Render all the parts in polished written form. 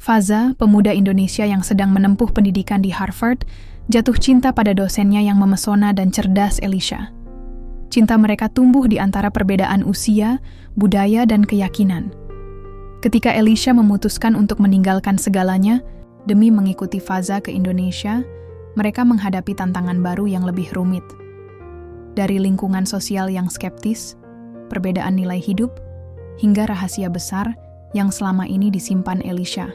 Faza, pemuda Indonesia yang sedang menempuh pendidikan di Harvard, jatuh cinta pada dosennya yang memesona dan cerdas, Elisha. Cinta mereka tumbuh di antara perbedaan usia, budaya, dan keyakinan. Ketika Elisha memutuskan untuk meninggalkan segalanya demi mengikuti Faza ke Indonesia, mereka menghadapi tantangan baru yang lebih rumit. Dari lingkungan sosial yang skeptis, perbedaan nilai hidup, hingga rahasia besar yang selama ini disimpan Elisha.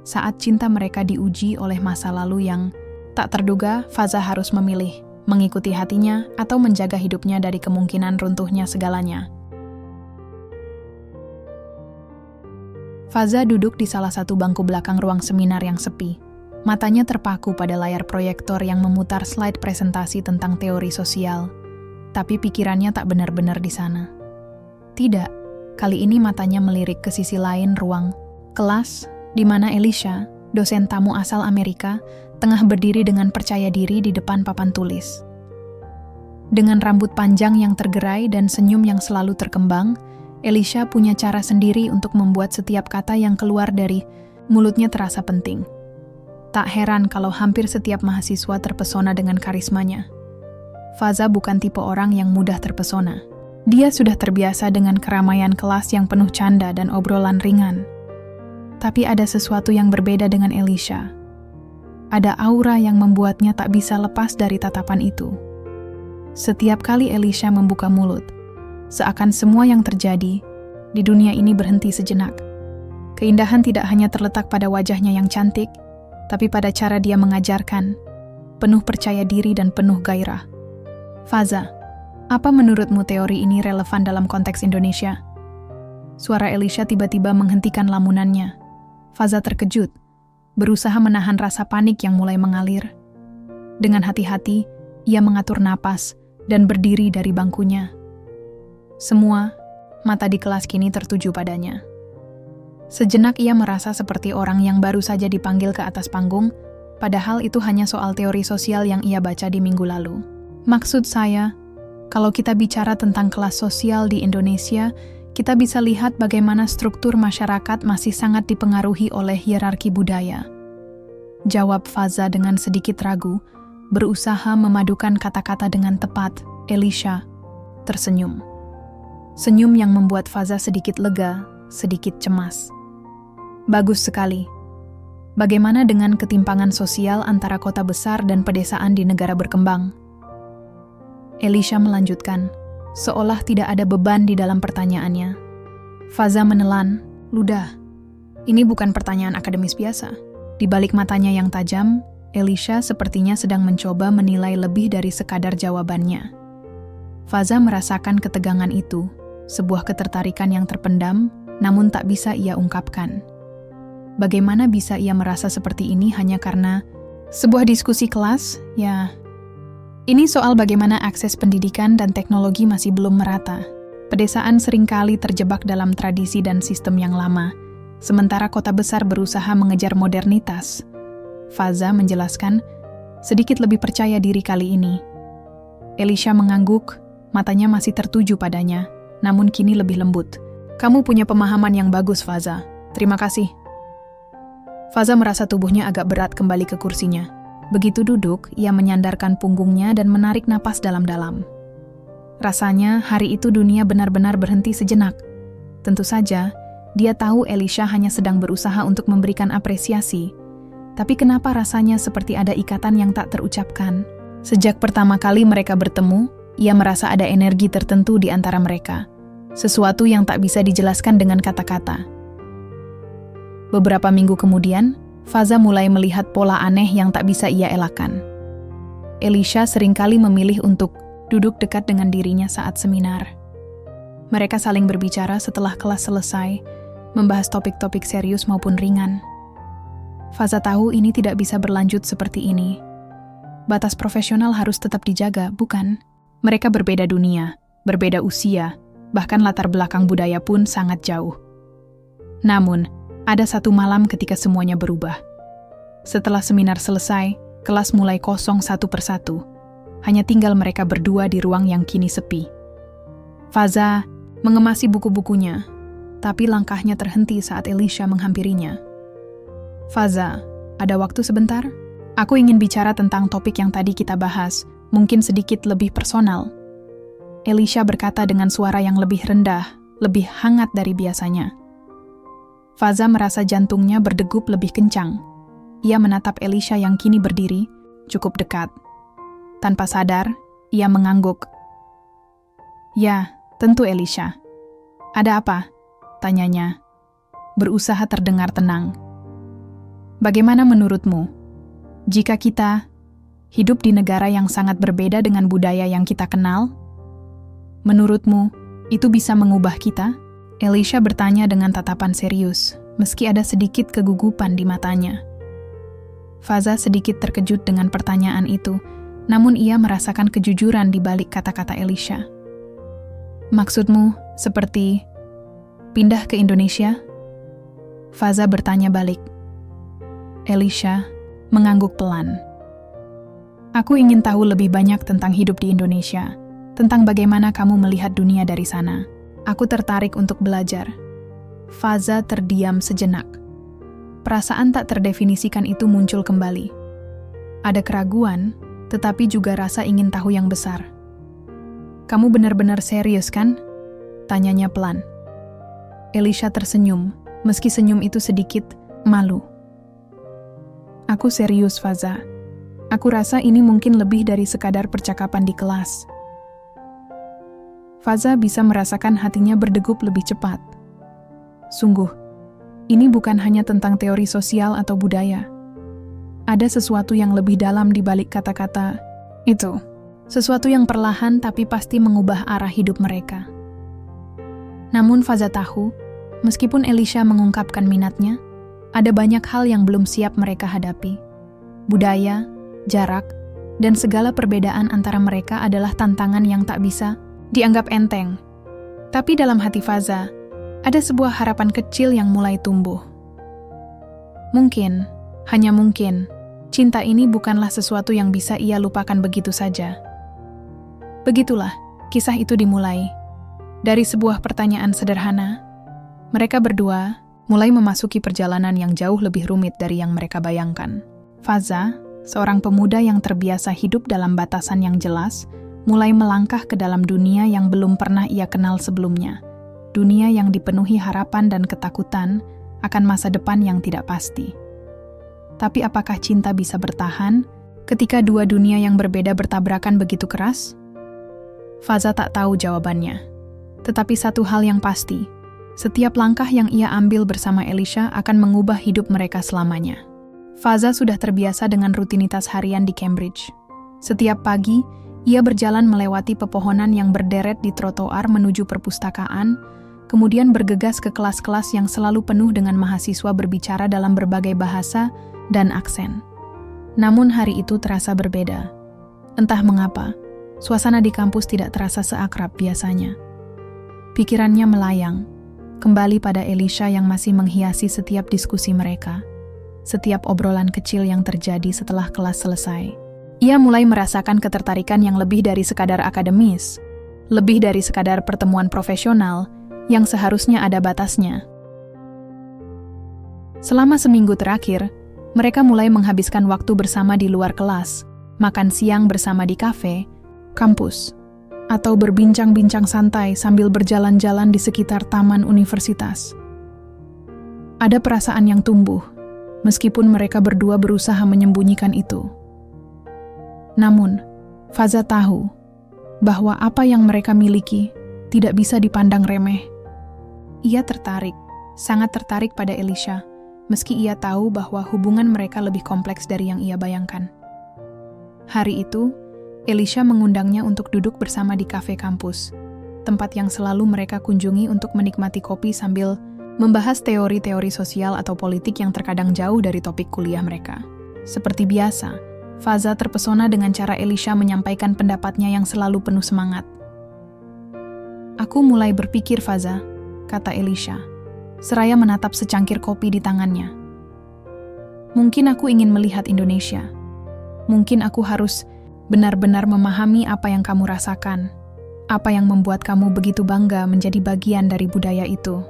Saat cinta mereka diuji oleh masa lalu yang tak terduga, Faza harus memilih mengikuti hatinya atau menjaga hidupnya dari kemungkinan runtuhnya segalanya. Faza duduk di salah satu bangku belakang ruang seminar yang sepi. Matanya terpaku pada layar proyektor yang memutar slide presentasi tentang teori sosial. Tapi pikirannya tak benar-benar di sana. Tidak, kali ini matanya melirik ke sisi lain ruang kelas, di mana Elisha, dosen tamu asal Amerika, tengah berdiri dengan percaya diri di depan papan tulis. Dengan rambut panjang yang tergerai dan senyum yang selalu terkembang, Elisha punya cara sendiri untuk membuat setiap kata yang keluar dari mulutnya terasa penting. Tak heran kalau hampir setiap mahasiswa terpesona dengan karismanya. Faza bukan tipe orang yang mudah terpesona. Dia sudah terbiasa dengan keramaian kelas yang penuh canda dan obrolan ringan. Tapi ada sesuatu yang berbeda dengan Elisha. Ada aura yang membuatnya tak bisa lepas dari tatapan itu. Setiap kali Elisha membuka mulut, seakan semua yang terjadi di dunia ini berhenti sejenak. Keindahan tidak hanya terletak pada wajahnya yang cantik, tapi pada cara dia mengajarkan, penuh percaya diri dan penuh gairah. Faza, apa menurutmu teori ini relevan dalam konteks Indonesia? Suara Elisha tiba-tiba menghentikan lamunannya. Faza terkejut, berusaha menahan rasa panik yang mulai mengalir. Dengan hati-hati, ia mengatur napas dan berdiri dari bangkunya. Semua mata di kelas kini tertuju padanya. Sejenak ia merasa seperti orang yang baru saja dipanggil ke atas panggung, padahal itu hanya soal teori sosial yang ia baca di minggu lalu. Maksud saya, kalau kita bicara tentang kelas sosial di Indonesia, kita bisa lihat bagaimana struktur masyarakat masih sangat dipengaruhi oleh hierarki budaya. Jawab Faza dengan sedikit ragu, berusaha memadukan kata-kata dengan tepat. Elisha tersenyum. Senyum yang membuat Faza sedikit lega, sedikit cemas. Bagus sekali. Bagaimana dengan ketimpangan sosial antara kota besar dan pedesaan di negara berkembang? Elisha melanjutkan, seolah tidak ada beban di dalam pertanyaannya. Faza menelan, ludah. Ini bukan pertanyaan akademis biasa. Di balik matanya yang tajam, Elisha sepertinya sedang mencoba menilai lebih dari sekadar jawabannya. Faza merasakan ketegangan itu, sebuah ketertarikan yang terpendam, namun tak bisa ia ungkapkan. Bagaimana bisa ia merasa seperti ini hanya karena sebuah diskusi kelas? Ya, ini soal bagaimana akses pendidikan dan teknologi masih belum merata. Pedesaan seringkali terjebak dalam tradisi dan sistem yang lama, sementara kota besar berusaha mengejar modernitas. Faza menjelaskan, sedikit lebih percaya diri kali ini. Elisha mengangguk, matanya masih tertuju padanya, namun kini lebih lembut. Kamu punya pemahaman yang bagus, Faza. Terima kasih. Faza merasa tubuhnya agak berat kembali ke kursinya. Begitu duduk, ia menyandarkan punggungnya dan menarik napas dalam-dalam. Rasanya hari itu dunia benar-benar berhenti sejenak. Tentu saja, dia tahu Elisha hanya sedang berusaha untuk memberikan apresiasi. Tapi kenapa rasanya seperti ada ikatan yang tak terucapkan? Sejak pertama kali mereka bertemu, ia merasa ada energi tertentu di antara mereka. Sesuatu yang tak bisa dijelaskan dengan kata-kata. Beberapa minggu kemudian, Faza mulai melihat pola aneh yang tak bisa ia elakkan. Elisha seringkali memilih untuk duduk dekat dengan dirinya saat seminar. Mereka saling berbicara setelah kelas selesai, membahas topik-topik serius maupun ringan. Faza tahu ini tidak bisa berlanjut seperti ini. Batas profesional harus tetap dijaga, bukan? Mereka berbeda dunia, berbeda usia, bahkan latar belakang budaya pun sangat jauh. Namun, ada satu malam ketika semuanya berubah. Setelah seminar selesai, kelas mulai kosong satu persatu. Hanya tinggal mereka berdua di ruang yang kini sepi. Faza mengemasi buku-bukunya, tapi langkahnya terhenti saat Elisha menghampirinya. Faza, ada waktu sebentar? Aku ingin bicara tentang topik yang tadi kita bahas, mungkin sedikit lebih personal. Elisha berkata dengan suara yang lebih rendah, lebih hangat dari biasanya. Faza merasa jantungnya berdegup lebih kencang. Ia menatap Elisha yang kini berdiri, cukup dekat. Tanpa sadar, ia mengangguk. Ya, tentu Elisha. Ada apa? Tanyanya. Berusaha terdengar tenang. Bagaimana menurutmu? Jika kita hidup di negara yang sangat berbeda dengan budaya yang kita kenal, menurutmu itu bisa mengubah kita? Elisha bertanya dengan tatapan serius, meski ada sedikit kegugupan di matanya. Faza sedikit terkejut dengan pertanyaan itu, namun ia merasakan kejujuran di balik kata-kata Elisha. Maksudmu seperti pindah ke Indonesia? Faza bertanya balik. Elisha mengangguk pelan. Aku ingin tahu lebih banyak tentang hidup di Indonesia, tentang bagaimana kamu melihat dunia dari sana. Aku tertarik untuk belajar. Faza terdiam sejenak. Perasaan tak terdefinisikan itu muncul kembali. Ada keraguan, tetapi juga rasa ingin tahu yang besar. Kamu benar-benar serius kan? Tanyanya pelan. Elisha tersenyum, meski senyum itu sedikit malu. Aku serius, Faza. Aku rasa ini mungkin lebih dari sekadar percakapan di kelas. Faza bisa merasakan hatinya berdegup lebih cepat. Sungguh, ini bukan hanya tentang teori sosial atau budaya. Ada sesuatu yang lebih dalam di balik kata-kata itu. Sesuatu yang perlahan tapi pasti mengubah arah hidup mereka. Namun Faza tahu, meskipun Elisha mengungkapkan minatnya, ada banyak hal yang belum siap mereka hadapi. Budaya, jarak, dan segala perbedaan antara mereka adalah tantangan yang tak bisa dianggap enteng. Tapi dalam hati Faza, ada sebuah harapan kecil yang mulai tumbuh. Mungkin, hanya mungkin, cinta ini bukanlah sesuatu yang bisa ia lupakan begitu saja. Begitulah, kisah itu dimulai. Dari sebuah pertanyaan sederhana, mereka berdua mulai memasuki perjalanan yang jauh lebih rumit dari yang mereka bayangkan. Faza, seorang pemuda yang terbiasa hidup dalam batasan yang jelas, mulai melangkah ke dalam dunia yang belum pernah ia kenal sebelumnya. Dunia yang dipenuhi harapan dan ketakutan akan masa depan yang tidak pasti. Tapi apakah cinta bisa bertahan ketika dua dunia yang berbeda bertabrakan begitu keras? Faza tak tahu jawabannya. Tetapi satu hal yang pasti, setiap langkah yang ia ambil bersama Elisha akan mengubah hidup mereka selamanya. Faza sudah terbiasa dengan rutinitas harian di Cambridge. Setiap pagi, ia berjalan melewati pepohonan yang berderet di trotoar menuju perpustakaan, kemudian bergegas ke kelas-kelas yang selalu penuh dengan mahasiswa berbicara dalam berbagai bahasa dan aksen. Namun hari itu terasa berbeda. Entah mengapa, suasana di kampus tidak terasa seakrab biasanya. Pikirannya melayang, kembali pada Elisha yang masih menghiasi setiap diskusi mereka, setiap obrolan kecil yang terjadi setelah kelas selesai. Ia mulai merasakan ketertarikan yang lebih dari sekadar akademis, lebih dari sekadar pertemuan profesional, yang seharusnya ada batasnya. Selama seminggu terakhir, mereka mulai menghabiskan waktu bersama di luar kelas, makan siang bersama di kafe, kampus, atau berbincang-bincang santai sambil berjalan-jalan di sekitar taman universitas. Ada perasaan yang tumbuh, meskipun mereka berdua berusaha menyembunyikan itu. Namun, Faza tahu bahwa apa yang mereka miliki tidak bisa dipandang remeh. Ia tertarik, sangat tertarik pada Elisha, meski ia tahu bahwa hubungan mereka lebih kompleks dari yang ia bayangkan. Hari itu, Elisha mengundangnya untuk duduk bersama di kafe kampus, tempat yang selalu mereka kunjungi untuk menikmati kopi sambil membahas teori-teori sosial atau politik yang terkadang jauh dari topik kuliah mereka. Seperti biasa, Faza terpesona dengan cara Elisha menyampaikan pendapatnya yang selalu penuh semangat. Aku mulai berpikir, Faza, kata Elisha, seraya menatap secangkir kopi di tangannya. Mungkin aku ingin melihat Indonesia. Mungkin aku harus benar-benar memahami apa yang kamu rasakan, apa yang membuat kamu begitu bangga menjadi bagian dari budaya itu.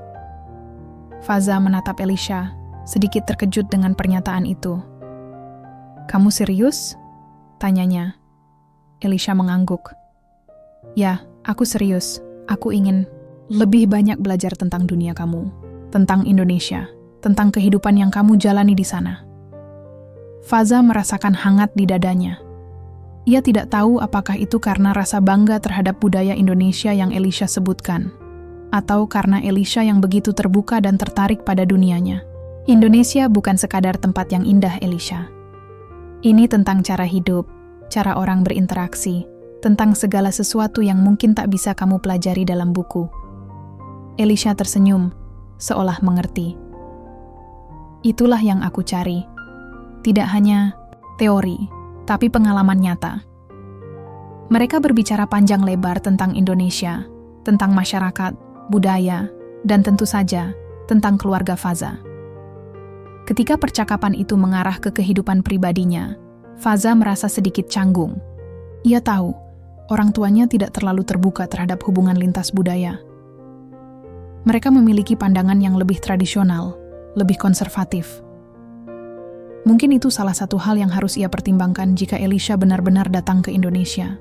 Faza menatap Elisha, sedikit terkejut dengan pernyataan itu. "Kamu serius?" tanyanya. Elisha mengangguk. "Ya, aku serius. Aku ingin lebih banyak belajar tentang dunia kamu, tentang Indonesia, tentang kehidupan yang kamu jalani di sana." Faza merasakan hangat di dadanya. Ia tidak tahu apakah itu karena rasa bangga terhadap budaya Indonesia yang Elisha sebutkan, atau karena Elisha yang begitu terbuka dan tertarik pada dunianya. Indonesia bukan sekadar tempat yang indah, Elisha. Ini tentang cara hidup, cara orang berinteraksi, tentang segala sesuatu yang mungkin tak bisa kamu pelajari dalam buku. Elisha tersenyum, seolah mengerti. Itulah yang aku cari. Tidak hanya teori, tapi pengalaman nyata. Mereka berbicara panjang lebar tentang Indonesia, tentang masyarakat, budaya, dan tentu saja tentang keluarga Faza. Ketika percakapan itu mengarah ke kehidupan pribadinya, Faza merasa sedikit canggung. Ia tahu, orang tuanya tidak terlalu terbuka terhadap hubungan lintas budaya. Mereka memiliki pandangan yang lebih tradisional, lebih konservatif. Mungkin itu salah satu hal yang harus ia pertimbangkan jika Elisha benar-benar datang ke Indonesia.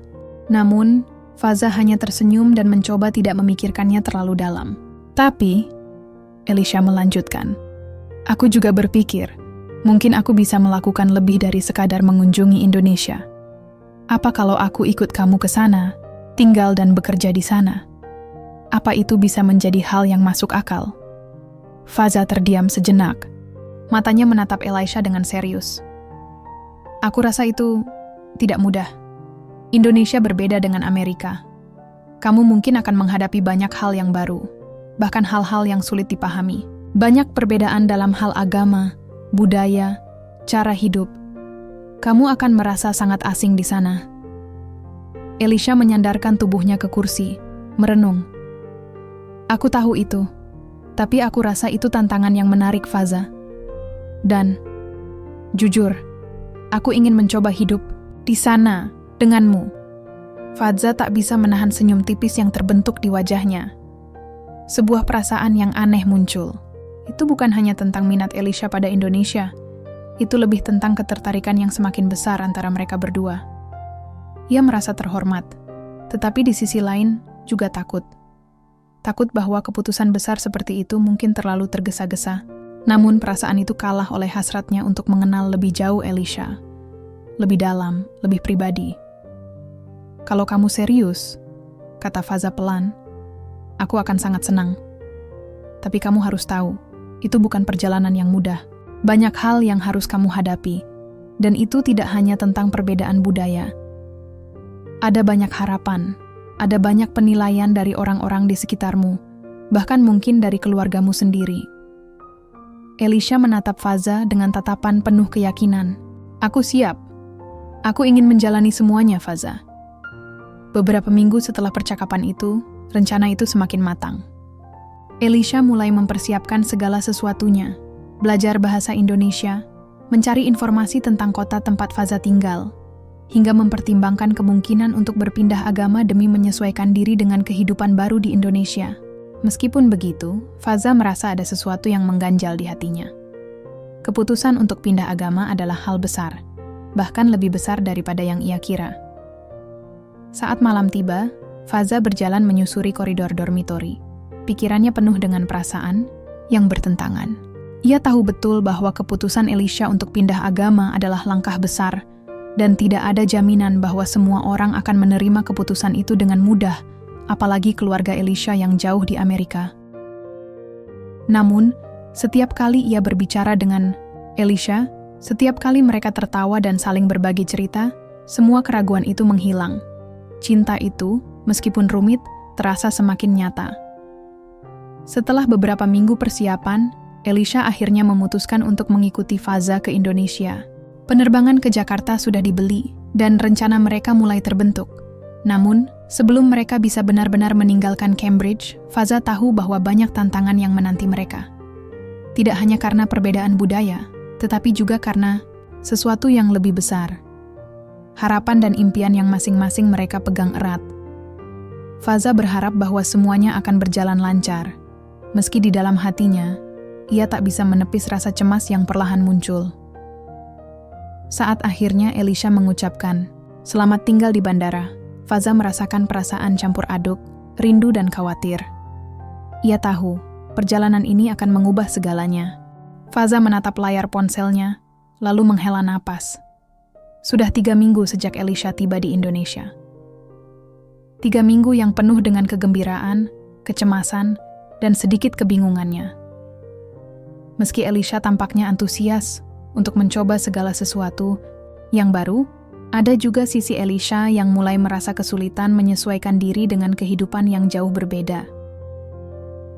Namun, Faza hanya tersenyum dan mencoba tidak memikirkannya terlalu dalam. Tapi, Elisha melanjutkan, "Aku juga berpikir, mungkin aku bisa melakukan lebih dari sekadar mengunjungi Indonesia. Apa kalau aku ikut kamu ke sana, tinggal dan bekerja di sana? Apa itu bisa menjadi hal yang masuk akal?" Faza terdiam sejenak. Matanya menatap Elisha dengan serius. "Aku rasa itu tidak mudah. Indonesia berbeda dengan Amerika. Kamu mungkin akan menghadapi banyak hal yang baru, bahkan hal-hal yang sulit dipahami. Banyak perbedaan dalam hal agama, budaya, cara hidup. Kamu akan merasa sangat asing di sana." Elisha menyandarkan tubuhnya ke kursi, merenung. "Aku tahu itu, tapi aku rasa itu tantangan yang menarik, Faza. Dan, jujur, aku ingin mencoba hidup di sana denganmu." Faza tak bisa menahan senyum tipis yang terbentuk di wajahnya. Sebuah perasaan yang aneh muncul. Itu bukan hanya tentang minat Elisha pada Indonesia, itu lebih tentang ketertarikan yang semakin besar antara mereka berdua. Ia merasa terhormat, tetapi di sisi lain juga takut. Takut bahwa keputusan besar seperti itu mungkin terlalu tergesa-gesa. Namun perasaan itu kalah oleh hasratnya untuk mengenal lebih jauh Elisha. Lebih dalam, lebih pribadi. "Kalau kamu serius," kata Faza pelan, "aku akan sangat senang. Tapi kamu harus tahu, itu bukan perjalanan yang mudah. Banyak hal yang harus kamu hadapi, dan itu tidak hanya tentang perbedaan budaya. Ada banyak harapan, ada banyak penilaian dari orang-orang di sekitarmu, bahkan mungkin dari keluargamu sendiri." Elisha menatap Faza dengan tatapan penuh keyakinan. "Aku siap. Aku ingin menjalani semuanya, Faza." Beberapa minggu setelah percakapan itu, rencana itu semakin matang. Elisha mulai mempersiapkan segala sesuatunya, belajar bahasa Indonesia, mencari informasi tentang kota tempat Faza tinggal, hingga mempertimbangkan kemungkinan untuk berpindah agama demi menyesuaikan diri dengan kehidupan baru di Indonesia. Meskipun begitu, Faza merasa ada sesuatu yang mengganjal di hatinya. Keputusan untuk pindah agama adalah hal besar, bahkan lebih besar daripada yang ia kira. Saat malam tiba, Faza berjalan menyusuri koridor dormitori. Pikirannya penuh dengan perasaan yang bertentangan. Ia tahu betul bahwa keputusan Elisha untuk pindah agama adalah langkah besar, dan tidak ada jaminan bahwa semua orang akan menerima keputusan itu dengan mudah, apalagi keluarga Elisha yang jauh di Amerika. Namun, setiap kali ia berbicara dengan Elisha, setiap kali mereka tertawa dan saling berbagi cerita, semua keraguan itu menghilang. Cinta itu, meskipun rumit, terasa semakin nyata. Setelah beberapa minggu persiapan, Elisha akhirnya memutuskan untuk mengikuti Faza ke Indonesia. Penerbangan ke Jakarta sudah dibeli, dan rencana mereka mulai terbentuk. Namun, sebelum mereka bisa benar-benar meninggalkan Cambridge, Faza tahu bahwa banyak tantangan yang menanti mereka. Tidak hanya karena perbedaan budaya, tetapi juga karena sesuatu yang lebih besar. Harapan dan impian yang masing-masing mereka pegang erat. Faza berharap bahwa semuanya akan berjalan lancar, meski di dalam hatinya, ia tak bisa menepis rasa cemas yang perlahan muncul. Saat akhirnya Elisha mengucapkan, "Selamat tinggal di bandara," Faza merasakan perasaan campur aduk, rindu dan khawatir. Ia tahu, perjalanan ini akan mengubah segalanya. Faza menatap layar ponselnya, lalu menghela napas. Sudah 3 minggu sejak Elisha tiba di Indonesia. 3 minggu yang penuh dengan kegembiraan, kecemasan, dan sedikit kebingungannya. Meski Elisha tampaknya antusias untuk mencoba segala sesuatu yang baru, ada juga sisi Elisha yang mulai merasa kesulitan menyesuaikan diri dengan kehidupan yang jauh berbeda.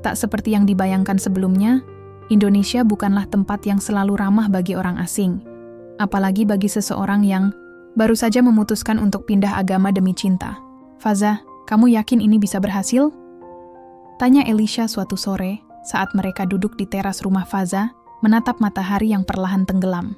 Tak seperti yang dibayangkan sebelumnya, Indonesia bukanlah tempat yang selalu ramah bagi orang asing, apalagi bagi seseorang yang baru saja memutuskan untuk pindah agama demi cinta. "Faza, kamu yakin ini bisa berhasil?" tanya Elisha suatu sore saat mereka duduk di teras rumah Faza, menatap matahari yang perlahan tenggelam.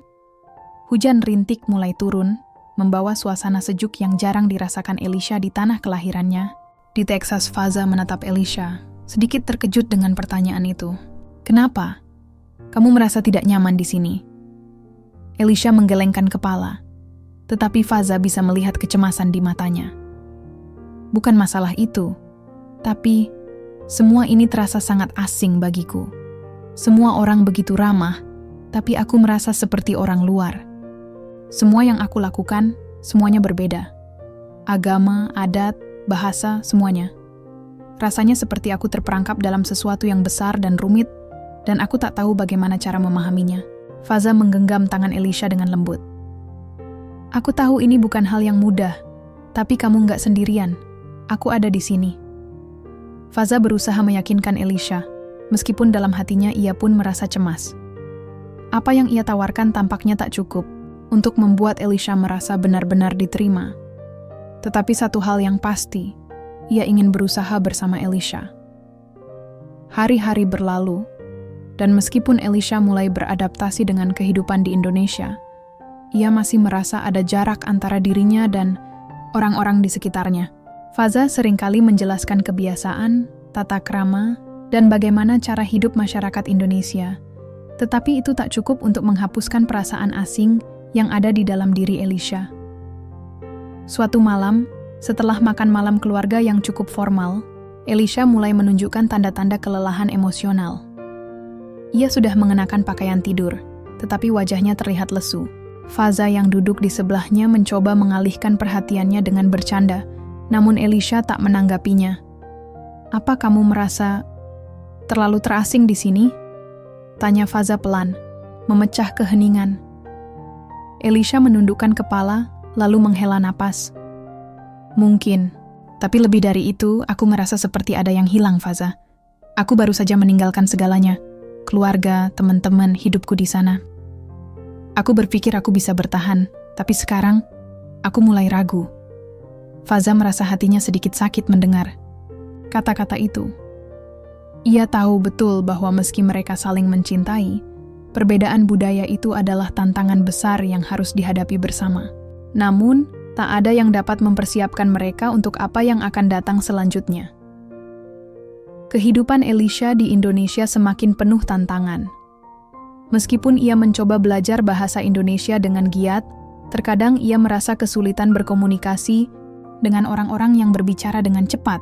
Hujan rintik mulai turun, membawa suasana sejuk yang jarang dirasakan Elisha di tanah kelahirannya. Di Texas, Faza menatap Elisha, sedikit terkejut dengan pertanyaan itu. "Kenapa? Kamu merasa tidak nyaman di sini?" Elisha menggelengkan kepala, tetapi Faza bisa melihat kecemasan di matanya. "Bukan masalah itu, tapi semua ini terasa sangat asing bagiku. Semua orang begitu ramah, tapi aku merasa seperti orang luar. Semua yang aku lakukan, semuanya berbeda. Agama, adat, bahasa, semuanya. Rasanya seperti aku terperangkap dalam sesuatu yang besar dan rumit, dan aku tak tahu bagaimana cara memahaminya." Faza menggenggam tangan Elisha dengan lembut. "Aku tahu ini bukan hal yang mudah, tapi kamu nggak sendirian. Aku ada di sini." Faza berusaha meyakinkan Elisha, meskipun dalam hatinya ia pun merasa cemas. Apa yang ia tawarkan tampaknya tak cukup untuk membuat Elisha merasa benar-benar diterima. Tetapi satu hal yang pasti, ia ingin berusaha bersama Elisha. Hari-hari berlalu, dan meskipun Elisha mulai beradaptasi dengan kehidupan di Indonesia, ia masih merasa ada jarak antara dirinya dan orang-orang di sekitarnya. Faza seringkali menjelaskan kebiasaan, tata krama, dan bagaimana cara hidup masyarakat Indonesia, tetapi itu tak cukup untuk menghapuskan perasaan asing yang ada di dalam diri Elisha. Suatu malam, setelah makan malam keluarga yang cukup formal, Elisha mulai menunjukkan tanda-tanda kelelahan emosional. Ia sudah mengenakan pakaian tidur, tetapi wajahnya terlihat lesu. Faza yang duduk di sebelahnya mencoba mengalihkan perhatiannya dengan bercanda, namun Elisha tak menanggapinya. "Apa kamu merasa terlalu terasing di sini?" tanya Faza pelan, memecah keheningan. Elisha menundukkan kepala, lalu menghela napas. "Mungkin, tapi lebih dari itu, aku merasa seperti ada yang hilang, Faza. Aku baru saja meninggalkan segalanya. Keluarga, teman-teman, hidupku di sana. Aku berpikir aku bisa bertahan, tapi sekarang, aku mulai ragu." Faza merasa hatinya sedikit sakit mendengar kata-kata itu. Ia tahu betul bahwa meski mereka saling mencintai, perbedaan budaya itu adalah tantangan besar yang harus dihadapi bersama. Namun, tak ada yang dapat mempersiapkan mereka untuk apa yang akan datang selanjutnya. Kehidupan Elisha di Indonesia semakin penuh tantangan. Meskipun ia mencoba belajar bahasa Indonesia dengan giat, terkadang ia merasa kesulitan berkomunikasi dengan orang-orang yang berbicara dengan cepat,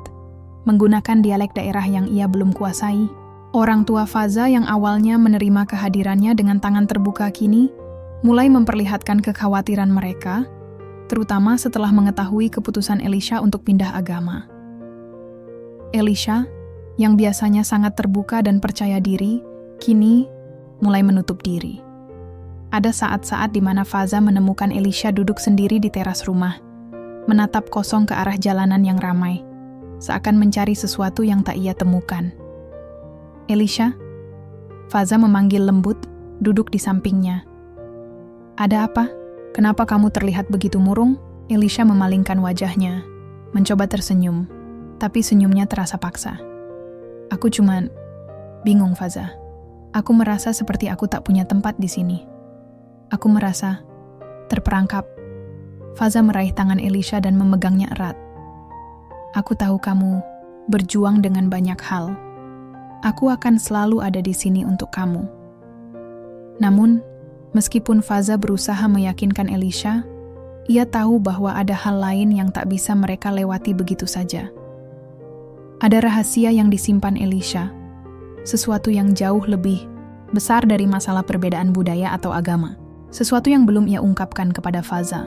menggunakan dialek daerah yang ia belum kuasai. Orang tua Faza yang awalnya menerima kehadirannya dengan tangan terbuka kini mulai memperlihatkan kekhawatiran mereka, terutama setelah mengetahui keputusan Elisha untuk pindah agama. Elisha, yang biasanya sangat terbuka dan percaya diri, kini mulai menutup diri. Ada saat-saat di mana Faza menemukan Elisha duduk sendiri di teras rumah, menatap kosong ke arah jalanan yang ramai, seakan mencari sesuatu yang tak ia temukan. "Elisha?" Faza memanggil lembut, duduk di sampingnya. "Ada apa? Kenapa kamu terlihat begitu murung?" Elisha memalingkan wajahnya, mencoba tersenyum, tapi senyumnya terasa paksa. "Aku cuma bingung, Faza. Aku merasa seperti aku tak punya tempat di sini. Aku merasa terperangkap." Faza meraih tangan Elisha dan memegangnya erat. "Aku tahu kamu berjuang dengan banyak hal. Aku akan selalu ada di sini untuk kamu. Namun, meskipun Faza berusaha meyakinkan Elisha, ia tahu bahwa ada hal lain yang tak bisa mereka lewati begitu saja. Ada rahasia yang disimpan Elisha, sesuatu yang jauh lebih besar dari masalah perbedaan budaya atau agama. Sesuatu yang belum ia ungkapkan kepada Faza.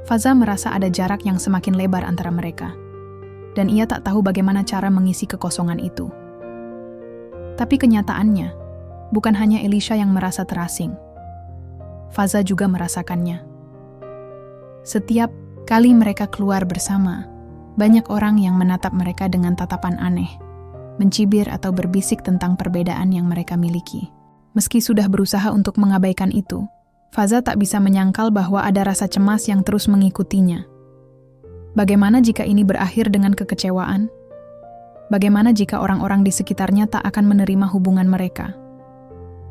Faza merasa ada jarak yang semakin lebar antara mereka, dan ia tak tahu bagaimana cara mengisi kekosongan itu. Tapi kenyataannya, bukan hanya Elisha yang merasa terasing. Faza juga merasakannya. Setiap kali mereka keluar bersama, banyak orang yang menatap mereka dengan tatapan aneh, mencibir atau berbisik tentang perbedaan yang mereka miliki. Meski sudah berusaha untuk mengabaikan itu, Faza tak bisa menyangkal bahwa ada rasa cemas yang terus mengikutinya. Bagaimana jika ini berakhir dengan kekecewaan? Bagaimana jika orang-orang di sekitarnya tak akan menerima hubungan mereka?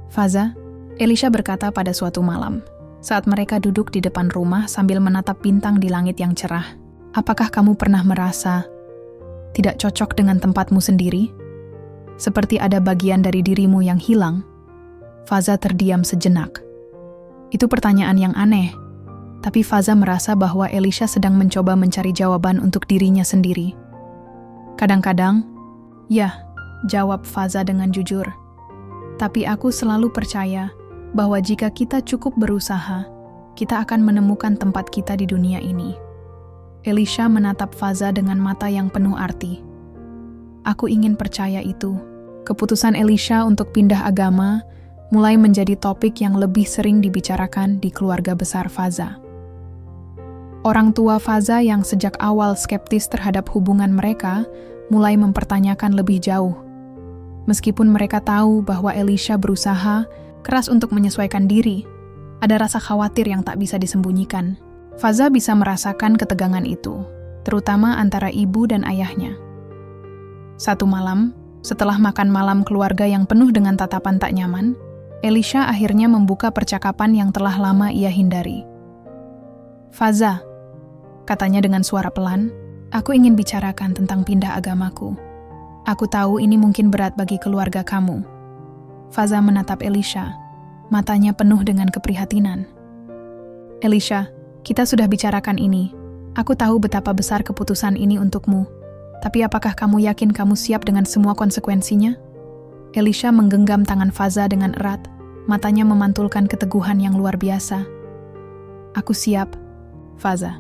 Faza, Elisha berkata pada suatu malam, saat mereka duduk di depan rumah sambil menatap bintang di langit yang cerah. Apakah kamu pernah merasa tidak cocok dengan tempatmu sendiri? Seperti ada bagian dari dirimu yang hilang? Faza terdiam sejenak. Itu pertanyaan yang aneh, tapi Faza merasa bahwa Elisha sedang mencoba mencari jawaban untuk dirinya sendiri. Kadang-kadang, ya, jawab Faza dengan jujur. Tapi aku selalu percaya bahwa jika kita cukup berusaha, kita akan menemukan tempat kita di dunia ini. Elisha menatap Faza dengan mata yang penuh arti. Aku ingin percaya itu. Keputusan Elisha untuk pindah agama mulai menjadi topik yang lebih sering dibicarakan di keluarga besar Faza. Orang tua Faza yang sejak awal skeptis terhadap hubungan mereka mulai mempertanyakan lebih jauh. Meskipun mereka tahu bahwa Elisha berusaha keras untuk menyesuaikan diri, ada rasa khawatir yang tak bisa disembunyikan. Faza bisa merasakan ketegangan itu, terutama antara ibu dan ayahnya. Satu malam, setelah makan malam keluarga yang penuh dengan tatapan tak nyaman, Elisha akhirnya membuka percakapan yang telah lama ia hindari. Faza, katanya dengan suara pelan, aku ingin bicarakan tentang pindah agamaku. Aku tahu ini mungkin berat bagi keluarga kamu. Faza menatap Elisha, matanya penuh dengan keprihatinan. Elisha, kita sudah bicarakan ini. Aku tahu betapa besar keputusan ini untukmu. Tapi apakah kamu yakin kamu siap dengan semua konsekuensinya? Elisha menggenggam tangan Faza dengan erat, matanya memantulkan keteguhan yang luar biasa. Aku siap, Faza.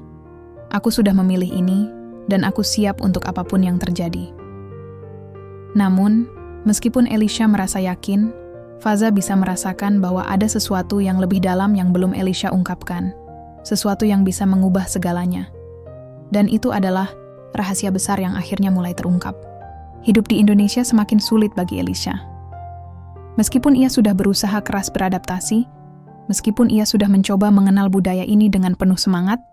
Aku sudah memilih ini, dan aku siap untuk apapun yang terjadi. Namun, meskipun Elisha merasa yakin, Faza bisa merasakan bahwa ada sesuatu yang lebih dalam yang belum Elisha ungkapkan. Sesuatu yang bisa mengubah segalanya. Dan itu adalah rahasia besar yang akhirnya mulai terungkap. Hidup di Indonesia semakin sulit bagi Elisha. Meskipun ia sudah berusaha keras beradaptasi, meskipun ia sudah mencoba mengenal budaya ini dengan penuh semangat,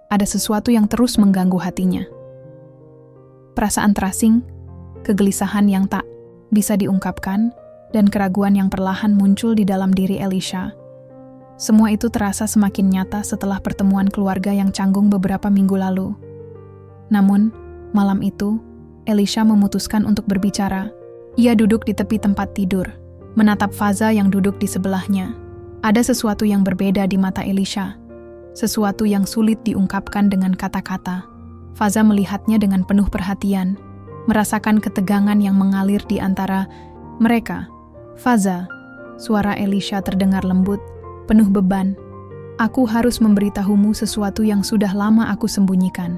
ada sesuatu yang terus mengganggu hatinya. Perasaan terasing, kegelisahan yang tak bisa diungkapkan, dan keraguan yang perlahan muncul di dalam diri Elisha. Semua itu terasa semakin nyata setelah pertemuan keluarga yang canggung beberapa minggu lalu. Namun, malam itu, Elisha memutuskan untuk berbicara. Ia duduk di tepi tempat tidur, menatap Faza yang duduk di sebelahnya. Ada sesuatu yang berbeda di mata Elisha, sesuatu yang sulit diungkapkan dengan kata-kata. Faza melihatnya dengan penuh perhatian, merasakan ketegangan yang mengalir di antara mereka. Faza, suara Elisha terdengar lembut, penuh beban. Aku harus memberitahumu sesuatu yang sudah lama aku sembunyikan.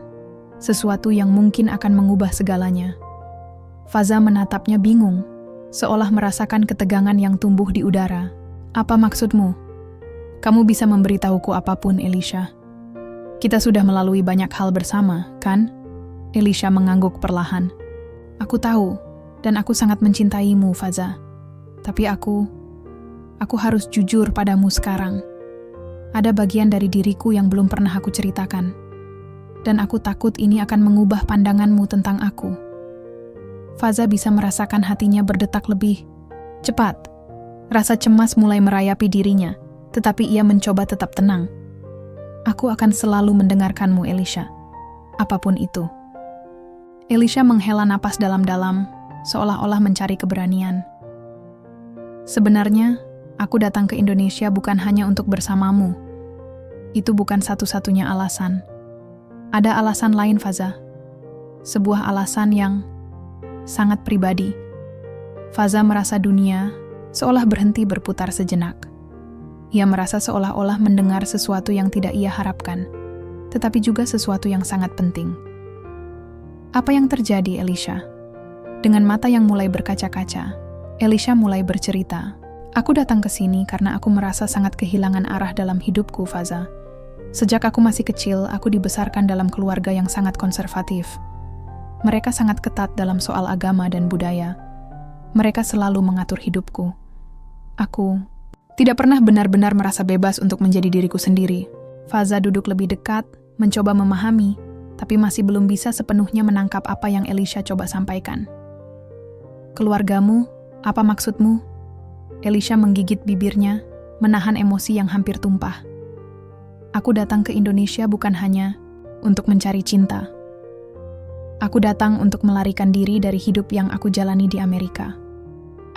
Sesuatu yang mungkin akan mengubah segalanya. Faza menatapnya bingung, seolah merasakan ketegangan yang tumbuh di udara. Apa maksudmu? Kamu bisa memberitahuku apapun, Elisha. Kita sudah melalui banyak hal bersama, kan? Elisha mengangguk perlahan. Aku tahu, dan aku sangat mencintaimu, Faza. Tapi aku harus jujur padamu sekarang. Ada bagian dari diriku yang belum pernah aku ceritakan. Dan aku takut ini akan mengubah pandanganmu tentang aku. Faza bisa merasakan hatinya berdetak lebih cepat. Rasa cemas mulai merayapi dirinya, tetapi ia mencoba tetap tenang. Aku akan selalu mendengarkanmu, Elisha. Apapun itu. Elisha menghela napas dalam-dalam, seolah-olah mencari keberanian. Sebenarnya, aku datang ke Indonesia bukan hanya untuk bersamamu. Itu bukan satu-satunya alasan. Ada alasan lain, Faza. Sebuah alasan yang sangat pribadi. Faza merasa dunia seolah berhenti berputar sejenak. Ia merasa seolah-olah mendengar sesuatu yang tidak ia harapkan, tetapi juga sesuatu yang sangat penting. Apa yang terjadi, Elisha? Dengan mata yang mulai berkaca-kaca, Elisha mulai bercerita. Aku datang ke sini karena aku merasa sangat kehilangan arah dalam hidupku, Faza. Sejak aku masih kecil, aku dibesarkan dalam keluarga yang sangat konservatif. Mereka sangat ketat dalam soal agama dan budaya. Mereka selalu mengatur hidupku. Aku tidak pernah benar-benar merasa bebas untuk menjadi diriku sendiri. Faza duduk lebih dekat, mencoba memahami, tapi masih belum bisa sepenuhnya menangkap apa yang Elisha coba sampaikan. Keluargamu, apa maksudmu? Elisha menggigit bibirnya, menahan emosi yang hampir tumpah. Aku datang ke Indonesia bukan hanya untuk mencari cinta. Aku datang untuk melarikan diri dari hidup yang aku jalani di Amerika.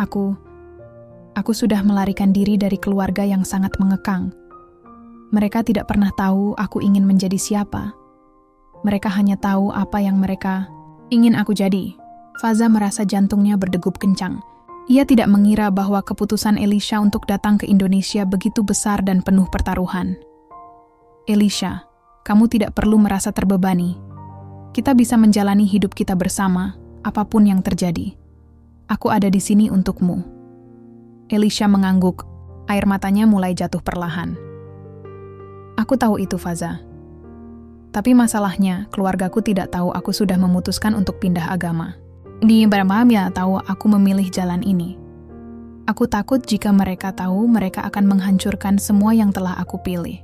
Aku sudah melarikan diri dari keluarga yang sangat mengekang. Mereka tidak pernah tahu aku ingin menjadi siapa. Mereka hanya tahu apa yang mereka ingin aku jadi. Faza merasa jantungnya berdegup kencang. Ia tidak mengira bahwa keputusan Elisha untuk datang ke Indonesia begitu besar dan penuh pertaruhan. Elisha, kamu tidak perlu merasa terbebani. Kita bisa menjalani hidup kita bersama, apapun yang terjadi. Aku ada di sini untukmu. Elisha mengangguk, air matanya mulai jatuh perlahan. Aku tahu itu, Faza. Tapi masalahnya, keluargaku tidak tahu aku sudah memutuskan untuk pindah agama. Di Barmamya tahu aku memilih jalan ini. Aku takut jika mereka tahu mereka akan menghancurkan semua yang telah aku pilih.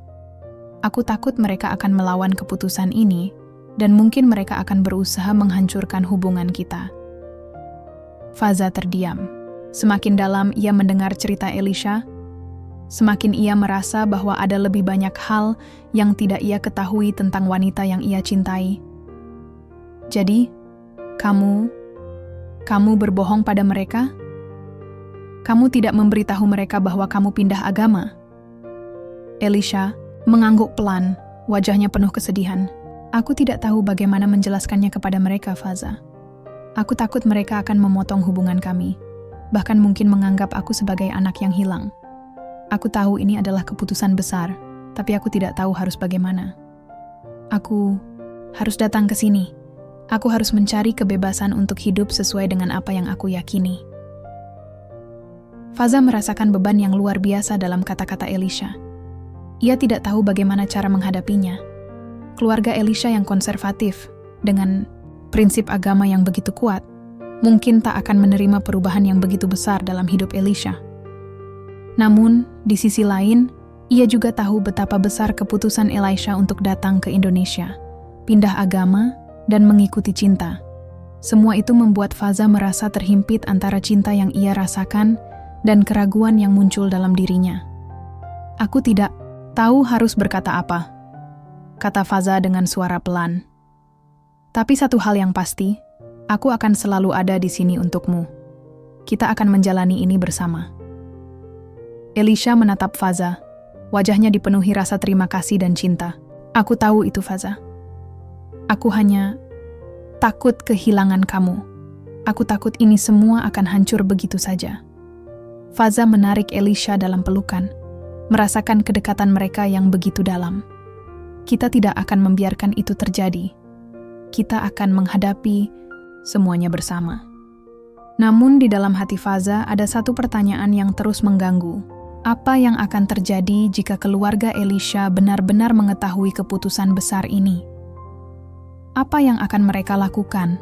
Aku takut mereka akan melawan keputusan ini, dan mungkin mereka akan berusaha menghancurkan hubungan kita. Faza terdiam. Semakin dalam ia mendengar cerita Elisha, semakin ia merasa bahwa ada lebih banyak hal yang tidak ia ketahui tentang wanita yang ia cintai. Jadi, kamu berbohong pada mereka? Kamu tidak memberitahu mereka bahwa kamu pindah agama? Elisha mengangguk pelan, wajahnya penuh kesedihan. Aku tidak tahu bagaimana menjelaskannya kepada mereka, Faza. Aku takut mereka akan memotong hubungan kami. Bahkan mungkin menganggap aku sebagai anak yang hilang. Aku tahu ini adalah keputusan besar, tapi aku tidak tahu harus bagaimana. Aku harus datang ke sini. Aku harus mencari kebebasan untuk hidup sesuai dengan apa yang aku yakini. Faza merasakan beban yang luar biasa dalam kata-kata Elisha. Ia tidak tahu bagaimana cara menghadapinya. Keluarga Elisha yang konservatif, dengan prinsip agama yang begitu kuat, mungkin tak akan menerima perubahan yang begitu besar dalam hidup Elisha. Namun, di sisi lain, ia juga tahu betapa besar keputusan Elisha untuk datang ke Indonesia, pindah agama, dan mengikuti cinta. Semua itu membuat Faza merasa terhimpit antara cinta yang ia rasakan dan keraguan yang muncul dalam dirinya. Aku tidak tahu harus berkata apa, kata Faza dengan suara pelan. Tapi satu hal yang pasti, aku akan selalu ada di sini untukmu. Kita akan menjalani ini bersama. Elisha menatap Faza. Wajahnya dipenuhi rasa terima kasih dan cinta. Aku tahu itu, Faza. Aku hanya takut kehilangan kamu. Aku takut ini semua akan hancur begitu saja. Faza menarik Elisha dalam pelukan, merasakan kedekatan mereka yang begitu dalam. Kita tidak akan membiarkan itu terjadi. Kita akan menghadapi semuanya bersama. Namun di dalam hati Faza ada satu pertanyaan yang terus mengganggu. Apa yang akan terjadi jika keluarga Elisha benar-benar mengetahui keputusan besar ini? Apa yang akan mereka lakukan?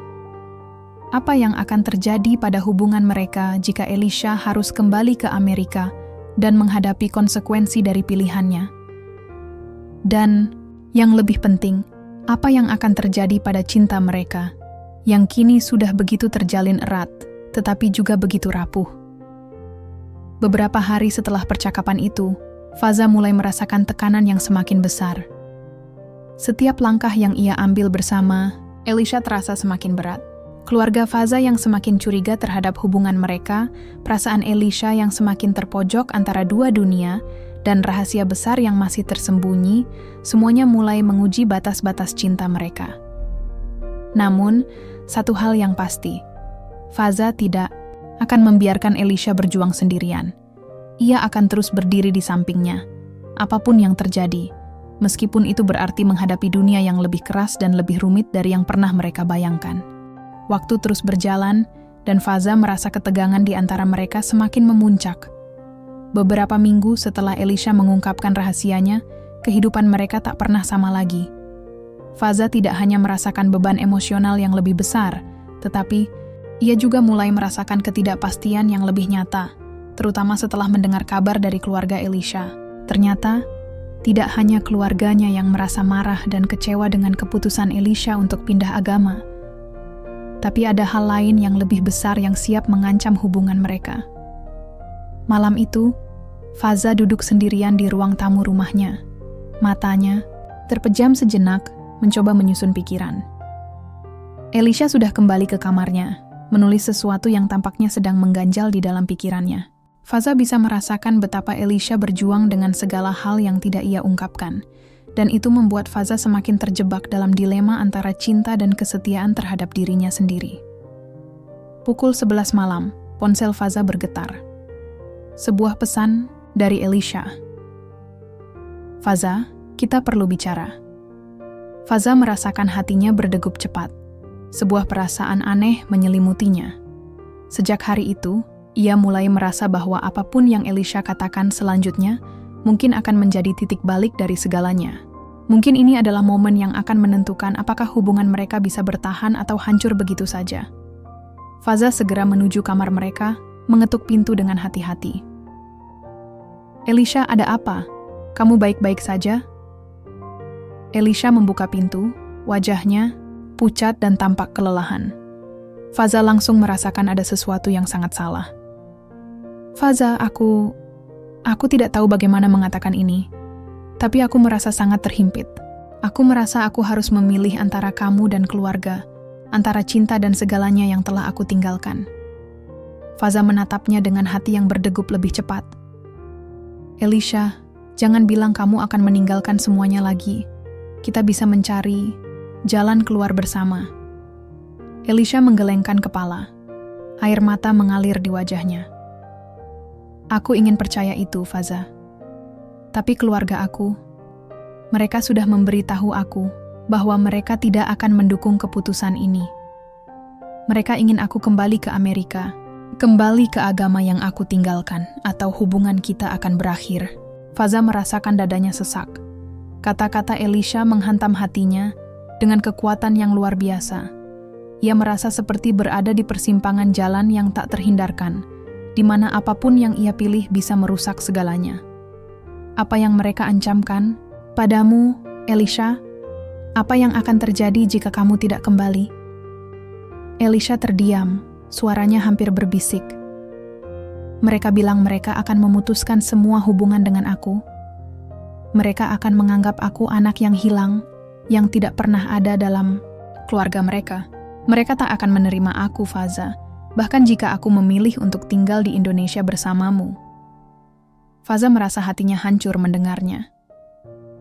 Apa yang akan terjadi pada hubungan mereka jika Elisha harus kembali ke Amerika dan menghadapi konsekuensi dari pilihannya? Dan yang lebih penting, apa yang akan terjadi pada cinta mereka yang kini sudah begitu terjalin erat, tetapi juga begitu rapuh? Beberapa hari setelah percakapan itu, Faza mulai merasakan tekanan yang semakin besar. Setiap langkah yang ia ambil bersama, Elisha terasa semakin berat. Keluarga Faza yang semakin curiga terhadap hubungan mereka, perasaan Elisha yang semakin terpojok antara dua dunia, dan rahasia besar yang masih tersembunyi, semuanya mulai menguji batas-batas cinta mereka. Namun, satu hal yang pasti, Faza tidak akan membiarkan Elisha berjuang sendirian. Ia akan terus berdiri di sampingnya, apapun yang terjadi, meskipun itu berarti menghadapi dunia yang lebih keras dan lebih rumit dari yang pernah mereka bayangkan. Waktu terus berjalan, dan Faza merasa ketegangan di antara mereka semakin memuncak. Beberapa minggu setelah Elisha mengungkapkan rahasianya, kehidupan mereka tak pernah sama lagi. Faza tidak hanya merasakan beban emosional yang lebih besar, tetapi ia juga mulai merasakan ketidakpastian yang lebih nyata, terutama setelah mendengar kabar dari keluarga Elisha. Ternyata, tidak hanya keluarganya yang merasa marah dan kecewa dengan keputusan Elisha untuk pindah agama, tapi ada hal lain yang lebih besar yang siap mengancam hubungan mereka. Malam itu, Faza duduk sendirian di ruang tamu rumahnya. Matanya terpejam sejenak, mencoba menyusun pikiran. Elisha sudah kembali ke kamarnya, menulis sesuatu yang tampaknya sedang mengganjal di dalam pikirannya. Faza bisa merasakan betapa Elisha berjuang dengan segala hal yang tidak ia ungkapkan, dan itu membuat Faza semakin terjebak dalam dilema antara cinta dan kesetiaan terhadap dirinya sendiri. Pukul 11 malam, ponsel Faza bergetar. Sebuah pesan dari Elisha. "Faza, kita perlu bicara." Faza merasakan hatinya berdegup cepat. Sebuah perasaan aneh menyelimutinya. Sejak hari itu, ia mulai merasa bahwa apapun yang Elisha katakan selanjutnya mungkin akan menjadi titik balik dari segalanya. Mungkin ini adalah momen yang akan menentukan apakah hubungan mereka bisa bertahan atau hancur begitu saja. Faza segera menuju kamar mereka, mengetuk pintu dengan hati-hati. "Elisha, ada apa? Kamu baik-baik saja?" Elisha membuka pintu, wajahnya pucat dan tampak kelelahan. Faza langsung merasakan ada sesuatu yang sangat salah. "Faza, aku tidak tahu bagaimana mengatakan ini. Tapi aku merasa sangat terhimpit. Aku merasa aku harus memilih antara kamu dan keluarga, antara cinta dan segalanya yang telah aku tinggalkan." Faza menatapnya dengan hati yang berdegup lebih cepat. "Elisha, jangan bilang kamu akan meninggalkan semuanya lagi. Kita bisa mencari jalan keluar bersama." Elisha menggelengkan kepala. Air mata mengalir di wajahnya. "Aku ingin percaya itu, Faza. Tapi keluarga aku, mereka sudah memberitahu aku bahwa mereka tidak akan mendukung keputusan ini. Mereka ingin aku kembali ke Amerika, kembali ke agama yang aku tinggalkan, atau hubungan kita akan berakhir." Faza merasakan dadanya sesak. Kata-kata Elisha menghantam hatinya dengan kekuatan yang luar biasa. Ia merasa seperti berada di persimpangan jalan yang tak terhindarkan, di mana apapun yang ia pilih bisa merusak segalanya. Apa yang mereka ancamkan padamu, Elisha? Apa yang akan terjadi jika kamu tidak kembali? Elisha terdiam, suaranya hampir berbisik. "Mereka bilang mereka akan memutuskan semua hubungan dengan aku. Mereka akan menganggap aku anak yang hilang, yang tidak pernah ada dalam keluarga mereka. Mereka tak akan menerima aku, Faza, bahkan jika aku memilih untuk tinggal di Indonesia bersamamu." Faza merasa hatinya hancur mendengarnya.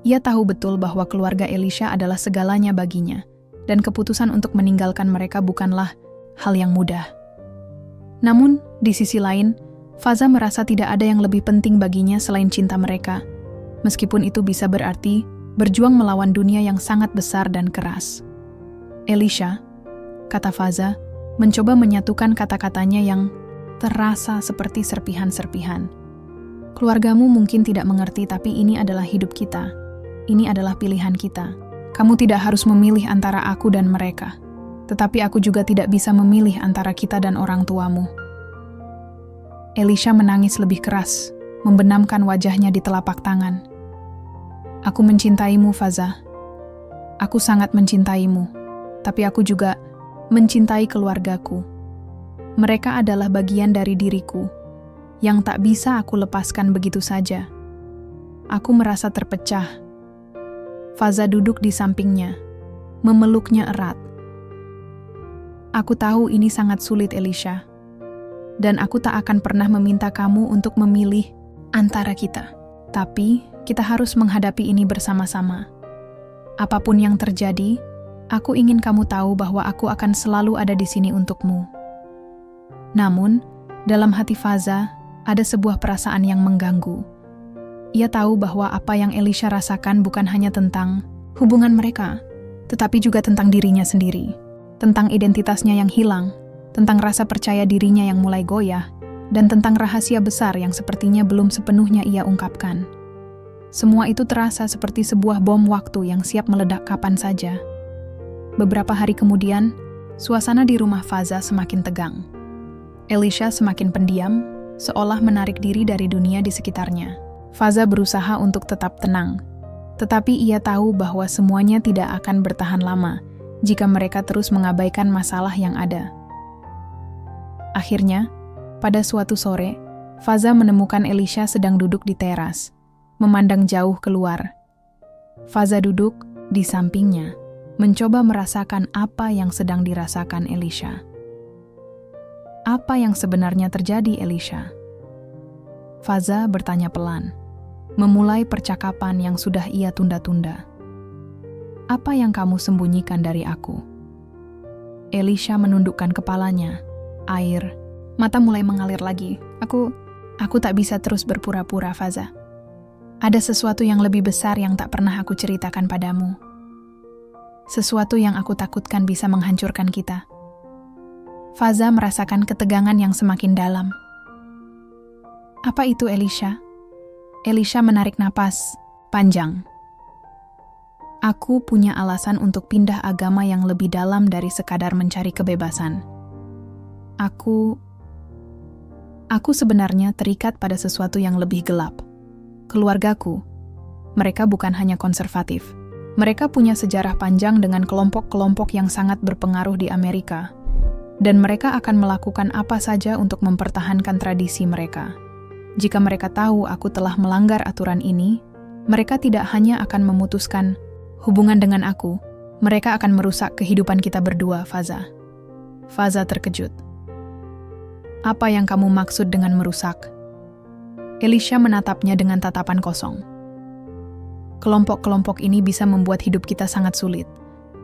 Ia tahu betul bahwa keluarga Elisha adalah segalanya baginya, dan keputusan untuk meninggalkan mereka bukanlah hal yang mudah. Namun, di sisi lain, Faza merasa tidak ada yang lebih penting baginya selain cinta mereka, meskipun itu bisa berarti berjuang melawan dunia yang sangat besar dan keras. "Elisha," kata Faza, mencoba menyatukan kata-katanya yang terasa seperti serpihan-serpihan. "Keluargamu mungkin tidak mengerti, tapi ini adalah hidup kita. Ini adalah pilihan kita. Kamu tidak harus memilih antara aku dan mereka. Tetapi aku juga tidak bisa memilih antara kita dan orang tuamu." Elisha menangis lebih keras, membenamkan wajahnya di telapak tangan. "Aku mencintaimu, Faza. Aku sangat mencintaimu. Tapi aku juga mencintai keluargaku. Mereka adalah bagian dari diriku, yang tak bisa aku lepaskan begitu saja." Aku merasa terpecah. Faza duduk di sampingnya, memeluknya erat. Aku tahu ini sangat sulit, Elisha. Dan aku tak akan pernah meminta kamu untuk memilih antara kita. Tapi, kita harus menghadapi ini bersama-sama. Apapun yang terjadi, aku ingin kamu tahu bahwa aku akan selalu ada di sini untukmu. Namun, dalam hati Faza, ada sebuah perasaan yang mengganggu. Ia tahu bahwa apa yang Elisha rasakan bukan hanya tentang hubungan mereka, tetapi juga tentang dirinya sendiri, tentang identitasnya yang hilang, tentang rasa percaya dirinya yang mulai goyah, dan tentang rahasia besar yang sepertinya belum sepenuhnya ia ungkapkan. Semua itu terasa seperti sebuah bom waktu yang siap meledak kapan saja. Beberapa hari kemudian, suasana di rumah Faza semakin tegang. Elisha semakin pendiam, seolah menarik diri dari dunia di sekitarnya. Faza berusaha untuk tetap tenang, tetapi ia tahu bahwa semuanya tidak akan bertahan lama jika mereka terus mengabaikan masalah yang ada. Akhirnya, pada suatu sore, Faza menemukan Elisha sedang duduk di teras, memandang jauh keluar. Faza duduk di sampingnya, mencoba merasakan apa yang sedang dirasakan Elisha. Apa yang sebenarnya terjadi, Elisha? Faza bertanya pelan, memulai percakapan yang sudah ia tunda-tunda. Apa yang kamu sembunyikan dari aku? Elisha menundukkan kepalanya. Air mata mulai mengalir lagi. Aku tak bisa terus berpura-pura, Faza. Ada sesuatu yang lebih besar yang tak pernah aku ceritakan padamu. Sesuatu yang aku takutkan bisa menghancurkan kita. Faza merasakan ketegangan yang semakin dalam. Apa itu, Elisha? Elisha menarik napas panjang. Aku punya alasan untuk pindah agama yang lebih dalam dari sekadar mencari kebebasan. Aku sebenarnya terikat pada sesuatu yang lebih gelap. Keluargaku, mereka bukan hanya konservatif. Mereka punya sejarah panjang dengan kelompok-kelompok yang sangat berpengaruh di Amerika, dan mereka akan melakukan apa saja untuk mempertahankan tradisi mereka. Jika mereka tahu aku telah melanggar aturan ini, mereka tidak hanya akan memutuskan hubungan dengan aku, mereka akan merusak kehidupan kita berdua, Faza. Faza terkejut. Apa yang kamu maksud dengan merusak? Elisha menatapnya dengan tatapan kosong. Kelompok-kelompok ini bisa membuat hidup kita sangat sulit.